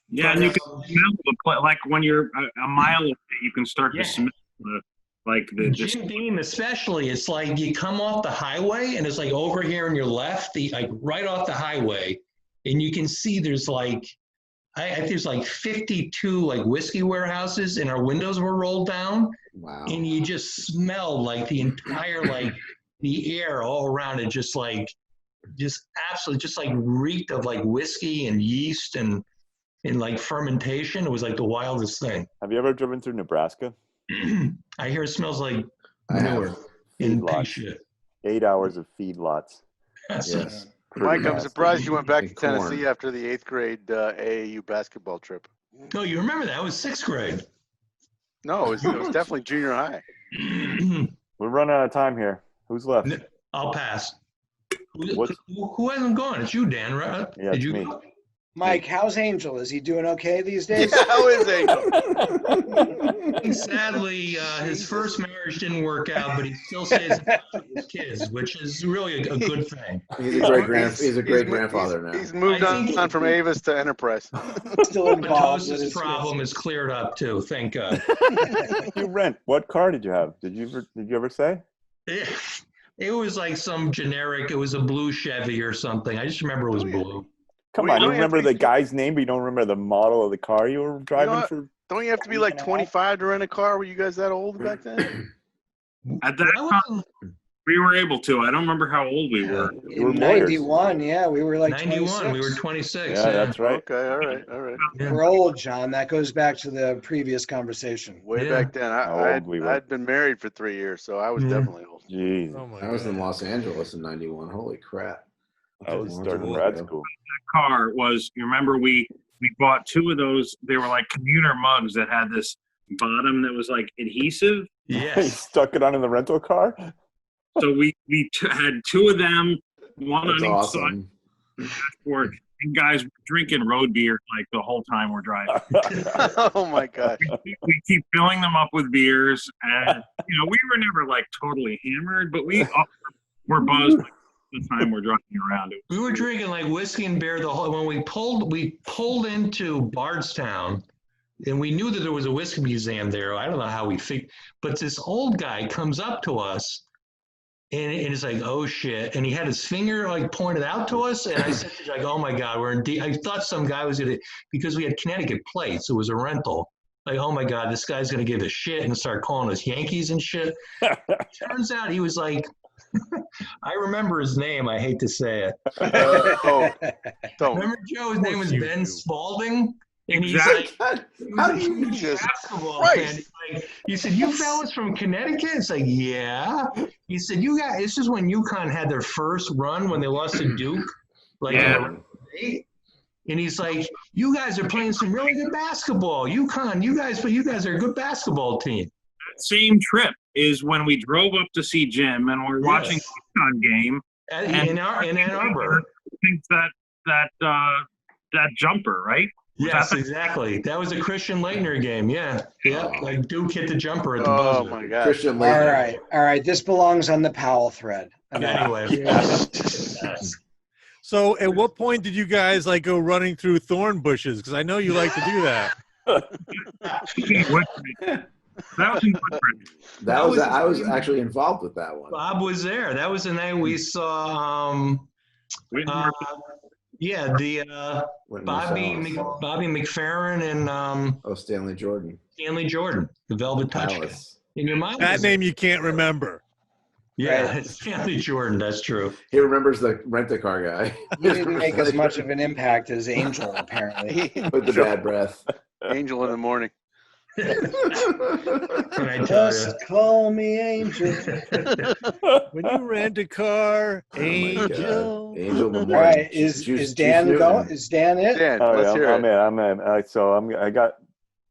Yeah, and you can smell the like when you're a mile away, you can start Yeah. to smell the Jim Beam especially, it's like you come off the highway and it's like over here on your left, like right off the highway, and you can see there's like there's like 52 like whiskey warehouses, and our windows were rolled down. Wow. And you just smelled like the entire like the air all around it, just absolutely just like reeked of like whiskey and yeast and like fermentation. It was like the wildest thing. Have you ever driven through Nebraska? I hear it smells like I have. manure and pig Feedlots. shit. 8 hours of feedlots. Yes. Mike, I'm surprised you went back to And corn. Tennessee after the 8th grade AAU basketball trip. No, you remember that? It was 6th grade. No, it was definitely junior high. We're running out of time here. Who's left? I'll pass. What's- Who hasn't gone? It's you, Dan, right? Yeah, Did it's you me. go? Mike, how's Angel? Is he doing okay these days? How is Angel? Sadly, his first marriage didn't work out, but he still stays in touch with his kids, which is really a good thing. He's a great grandfather now. He's moved I think- on from Avis to Enterprise. Still involved with Matosis his problem is cleared up too, thank God. You rent. What car did you have? Did you ever say? It was like some generic, it was a blue Chevy or something. I just remember it was blue. Come Well, on, you you don't have remember to- the guy's name, but you don't remember the model of the car you were driving what? for? Don't you have to be like 25 to rent a car? Were you guys that old back then? At that I time, wasn't- we were able to. I don't remember how old we were. You were In lawyers. 91, yeah, we were like 91, we were 26. 26. Yeah, that's right. Okay, all right, all right. Yeah. We're old, John. That goes back to the previous conversation. Way Yeah. back then, How I old we were. I'd been married for 3 years, so I was Yeah. definitely old. Jeez, Oh my I was in God. Los Angeles in '91. Holy crap! I was Long starting time grad ago. school. Car was, you remember we bought 2 of those. They were like commuter mugs that had this bottom that was like adhesive. You Yes. stuck it on in the rental car? So we had 2 of them, one That's on each awesome. side dashboard, and guys were drinking road beer like the whole time we're driving. Oh my gosh. We keep filling them up with beers, and we were never like totally hammered, but we were buzzed like, the time we're driving around. We were drinking like whiskey and beer the whole, when we pulled into Bardstown, and we knew that there was a whiskey museum there. I don't know how we figured, but this old guy comes up to us and it's like, oh shit. And he had his finger like pointed out to us. And I said, like, oh my God, we're in deep. I thought some guy was going to, because we had Connecticut plates, it was a rental. Like, oh my God, this guy's going to give us shit and start calling us Yankees and shit. Turns out he was like, I remember his name. I hate to say it. Don't. Remember, Joe? His name was you Ben do. Spalding, and he's Exactly. like, How do you? Jesus basketball Christ. fan. He's like, he said, "You fellas from Connecticut?" It's like, "Yeah." He said, "You guys." This is when UConn had their first run when they lost to Duke, like Yeah. in the And he's like, "You guys are playing some really good basketball. UConn, you guys are a good basketball team." Same trip is when we drove up to see Jim and we're watching Yes. the UConn game. In Ann Arbor. Thinks that jumper, right? Yes, exactly. That was a Christian Leitner game. Yeah. Like Duke hit the jumper at the Oh buzzer. my God. Christian All Leitner. right. This belongs on the Powell thread. Anyway. So, at what point did you guys like go running through thorn bushes? Because I know you like to do that. That was in Woodbridge. I was actually involved with that one. Bob was there. That was the night we saw Whitmore. the When Bobby Marcellus- Bobby McFerrin and Stanley Jordan. Stanley Jordan, the Velvet Touch. Palace. In your mind, That name you can't remember. yeah, Right. it's Stanley Jordan. That's true. He remembers the rent-a-car guy. He didn't make as much of an impact as Angel, apparently. With the bad breath. Angel in the morning. Can I tell you? Just call me Angel. When you rent a car, Oh my Angel. God. Angel in the All morning. right, is Dan going? Is Dan it? Dan, Oh, let's yeah, hear it. I'm in. So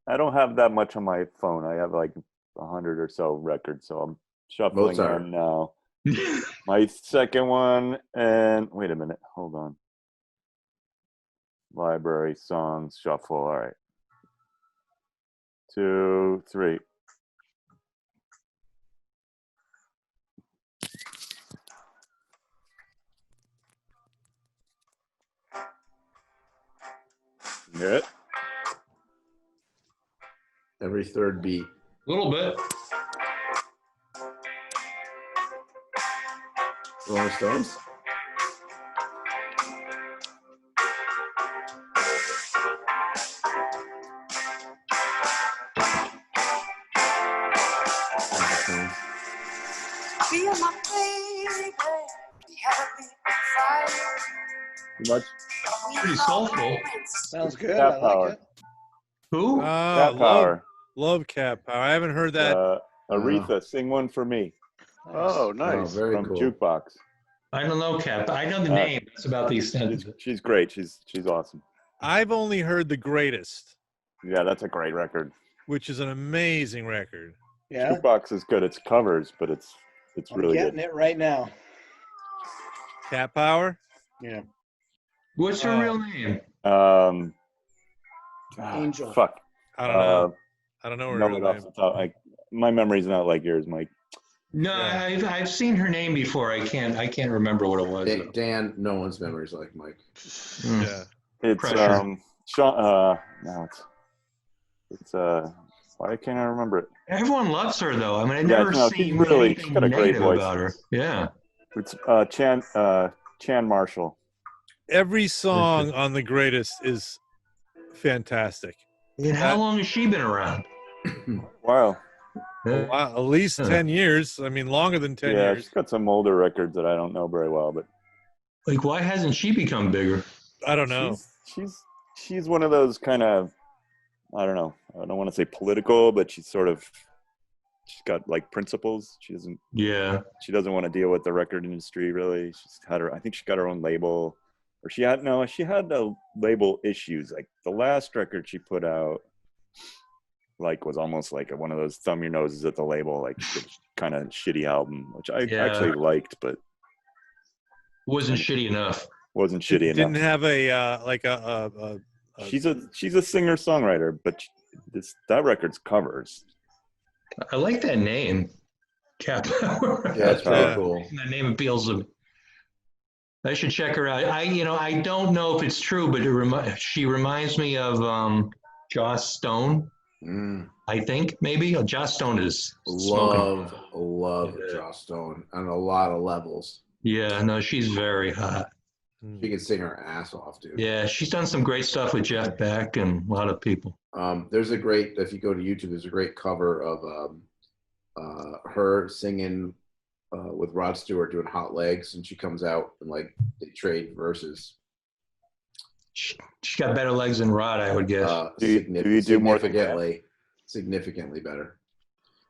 I don't have that much on my phone. I have like 100 or so records, so I'm shuffling Mozart. them now. My second one, and wait a minute, hold on. Library, songs, shuffle. All right. 2, 3. You hear it? Every third beat. A little bit. Rolling Stones? Be my baby, be happy, fire. Too much? Pretty soulful. Sounds good. Cat I Power. like it. Who? Cat Power. Love Cat Power. I haven't heard that. Aretha, sing one for me Oh, Oh, nice. very from cool. Jukebox. I don't know, Cap. I know the name. That's about the extent of it. She's great. She's awesome. I've only heard The Greatest, Yeah, that's a great record. which is an amazing record. Yeah, Jukebox is good. It's covers, but it's I'm really getting good. it right now. Cat Power? Yeah. What's her Oh. real name? Angel. Fuck. I don't know. I don't know her No, real off name. the top. My memory's not like yours, Mike. No, Yeah. I've seen her name before. I can't remember what it was. though. Dan, no one's memories like Mike. Yeah. It's Pressure. Sean. No, it's why can't I remember it? Everyone loves her though. I mean, I Yeah, never no, seen she's really- anything she's got a great negative voice. about her. Yeah. It's Chan Marshall. Every song on The Greatest is fantastic. And how long has she been around? Wow. Wow, at least 10 years. I mean, longer than 10 Yeah, years. she's got some older records that I don't know very well, but Like, why hasn't she become bigger? I don't know. She's one of those kind of, I don't know. I don't want to say political, but she's got like principles. She doesn't want to deal with the record industry really. I think she got her own label, or she had label issues. Like the last record she put out, like was almost like one of those thumb your noses at the label, like kind of shitty album, which I actually liked, but wasn't shitty enough. Wasn't shitty enough. Didn't have She's a singer songwriter, but that record's covers. I like that name, Cat Power. Yeah, it's pretty cool. That name appeals to me. I should check her out. I don't know if it's true, but she reminds me of Joss Stone. I think maybe Joss Stone is love Joss Stone on a lot of levels. Yeah, no, she's very hot. She can sing her ass off, dude. Yeah, she's done some great stuff with Jeff Beck and a lot of people. There's a great, if you go to YouTube, there's a great cover of her singing with Rod Stewart doing Hot Legs, and she comes out and like they trade verses. She's got better legs than Rod, I would guess. Do you do more than significantly better?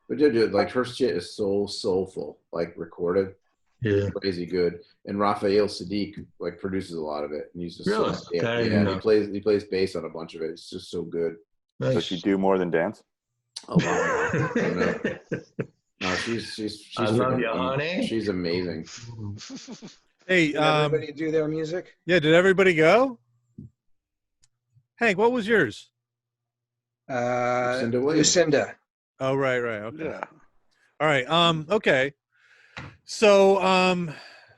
But dude, like her shit is so soulful, like recorded. Yeah. crazy good. And Raphael Sadiq like produces a lot of it, and he's just Really? so, yeah, I didn't yeah. know. He plays bass on a bunch of it. It's just so good. Does she do more than dance? A lot more. I know. No, she's I love freaking you, honey. she's amazing. Hey, Did everybody do their music? yeah, did everybody go? Hank, what was yours? Lucinda Williams. Lucinda. Oh, right. Okay. Yeah. All right. Okay. So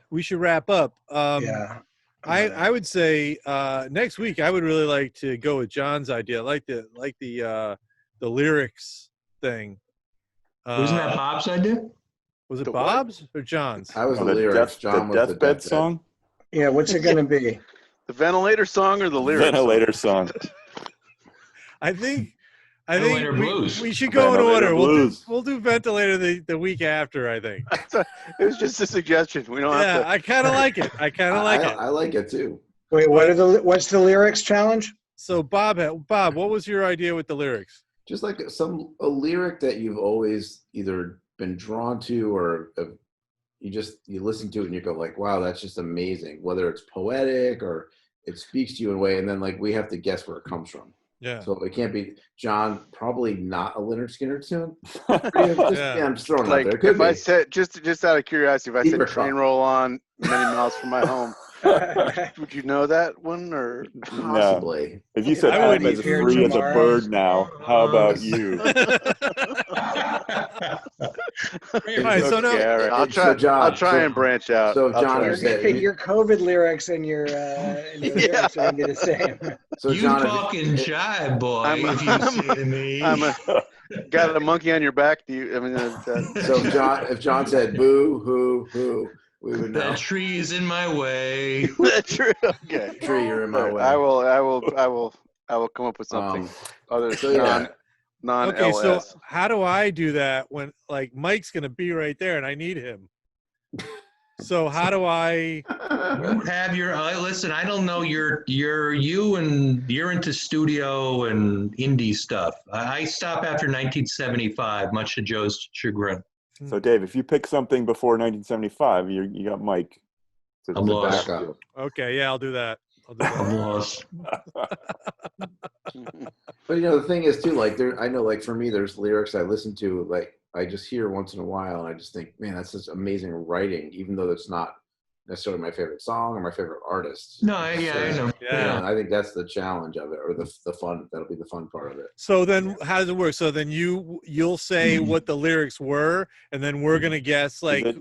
we should wrap up. Yeah. I would say next week I would really like to go with John's idea. I like the lyrics thing. Wasn't that Bob's idea? Was it The what? Bob's or John's? I was the the lyrics. John was the deathbed song. Yeah, what's it gonna be? The ventilator song or the lyrics? Ventilator song. I think Ventilator Blues. we should go in Ventilator order. Blues. We'll do Ventilator the week after, I think. It was just a suggestion. We don't Yeah, have to. I kind of like it. I kind of like it. I like it too. Wait, what's the lyrics challenge? So Bob, what was your idea with the lyrics? Just like a lyric that you've always either been drawn to or you listen to it and you go like, wow, that's just amazing. Whether it's poetic or it speaks to you in a way, and then like we have to guess where it comes from. Yeah. So it can't be John. Probably not a Leonard Skinner tune. Yeah. I'm just throwing it Like out there. It could if I be. said just out of curiosity, if I Either said train roll on many miles from my home, would you know that one or? Possibly. If you said I I'm wouldn't as hear free as a tomorrow. bird now, how about you? All right, so now Yeah, all right. So John- I'll try so- and branch out. so I'll John try. is that- Your COVID lyrics and your lyrics are gonna be the same. So You John, talking jive, boy, if you say to me. Got a monkey on your back? Do you? I mean, so if John said boo hoo, we would know. That tree is in my way. that's true. Okay. Tree, you're in my way. I will come up with something other so yeah. non-LS. okay, so how do I do that when like Mike's gonna be right there and I need him? So how do I? You have your listen. I don't know. You're into studio and indie stuff. I stop after 1975, much to Joe's chagrin. So Dave, if you pick something before 1975, you got Mike. I'm lost. back up. Okay, yeah, I'll do that. I'm lost. But the thing is too, like I know like for me, there's lyrics I listen to, like I just hear once in a while and I just think, man, that's just amazing writing, even though that's not necessarily my favorite song or my favorite artist. No, I know. Yeah. I think that's the challenge of it, or the fun. That'll be the fun part of it. So then, how does it work? So then you'll say what the lyrics were, and then we're gonna guess. Like, Are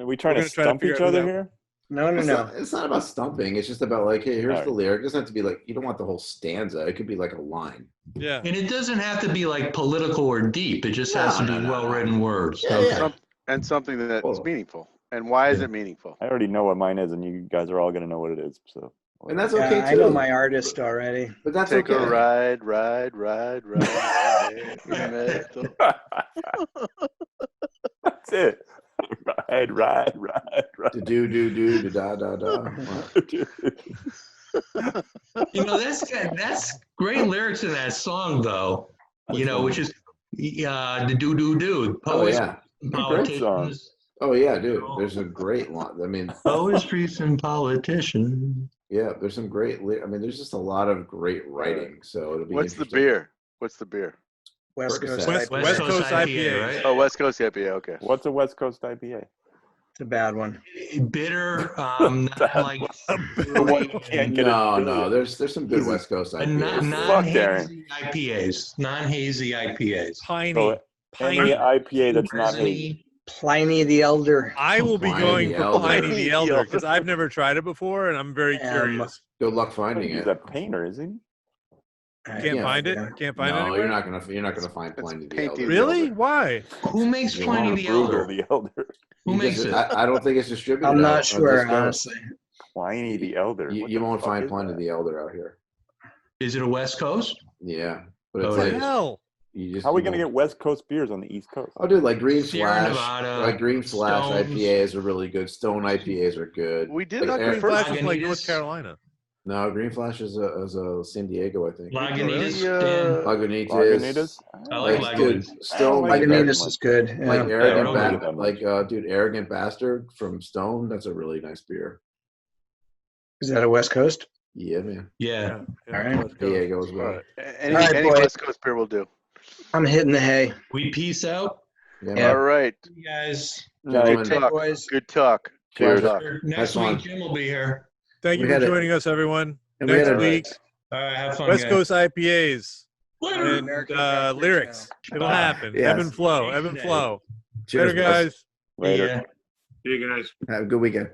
we trying we're to gonna try to stump figure each out who other that- here? No. It's not about stumping. It's just about like, hey, here's Alright. the lyric. It doesn't have to be like, you don't want the whole stanza. It could be like a line. yeah. And it doesn't have to be like political or deep. It just has to be No. well-written words. Yeah, Okay. yeah. and something that's Hold on. meaningful. And why is it meaningful? I already know what mine is, and you guys are all going to know what it is. So, And that's Yeah, okay I too. know my artist already. But that's Take okay. a ride. that's it. Ride. Do da da da. That's great lyrics in that song, though. Which is the do. Oh Poets, yeah. politicians. Oh yeah, dude. There's a great line. I mean, Poetry and politicians. yeah, there's some great. I mean, there's just a lot of great writing. So it'll be. What's the interesting. beer? West Coast West- IPA. West Coast IPA, right? Oh, West Coast IPA. Okay. What's a West Coast IPA? It's a bad one. Bitter, not like The one you can't get No. There's some good West Coast and IPAs. non-hazy IPAs. Non-hazy IPAs. Piney. So any IPA that's not hazy. Resiny. Pliny the Elder. I will be Pliny going the for Elder. Pliny the Elder because I've never tried it before and I'm very curious. Good luck finding He's it. a painter, isn't he? Can't Yeah. find it. Can't find it. No, Anywhere? you're not gonna find Pliny the painting. Elder. Really? Why? Who makes You Pliny want the Brutal Elder? the Elder. Who makes it? I don't think it's distributed. I'm out not on sure, this coast. honestly. Pliny the Elder. You What the won't fuck find is Pliny that? the Elder out here. Is it a West Coast? Yeah, but it's Oh, What like the hell? you just. How are we you going to won't- get West Coast beers on the East Coast? Oh, dude, like Green Sierra Flash, Nevada, like Green Flash Stones. IPAs are really good. Stone IPAs are good. We did Like not Aaron- Green Flash is like Lagunitas. North Carolina. No, Green Flash is a San Diego, I think. Lagunitas. Lagunitas. I like dude, Lagunitas. Stone. Lagunitas is good. Yeah. Like arrogant, real good. dude, Arrogant Bastard from Stone. That's a really nice beer. Is that a West Coast? Yeah, man. Yeah. All right. Diego as well. Any All right, boys. West Coast beer will do. I'm hitting the hay. We peace out. Yeah, All right. You guys. Gentlemen. Good talk. boys. Good talk. Cheers. Good talk. Next fun. week, Jim will be here. Thank you We for had it. joining us, everyone. And we Next had it. week, All right, have fun, West guys. Coast IPAs Later. and American Craft Beer lyrics. Channel. It'll happen. Yes. Ebb and flow. Ebb and flow. Cheers, Later, guys. Later. Yeah. See you guys. Have a good weekend.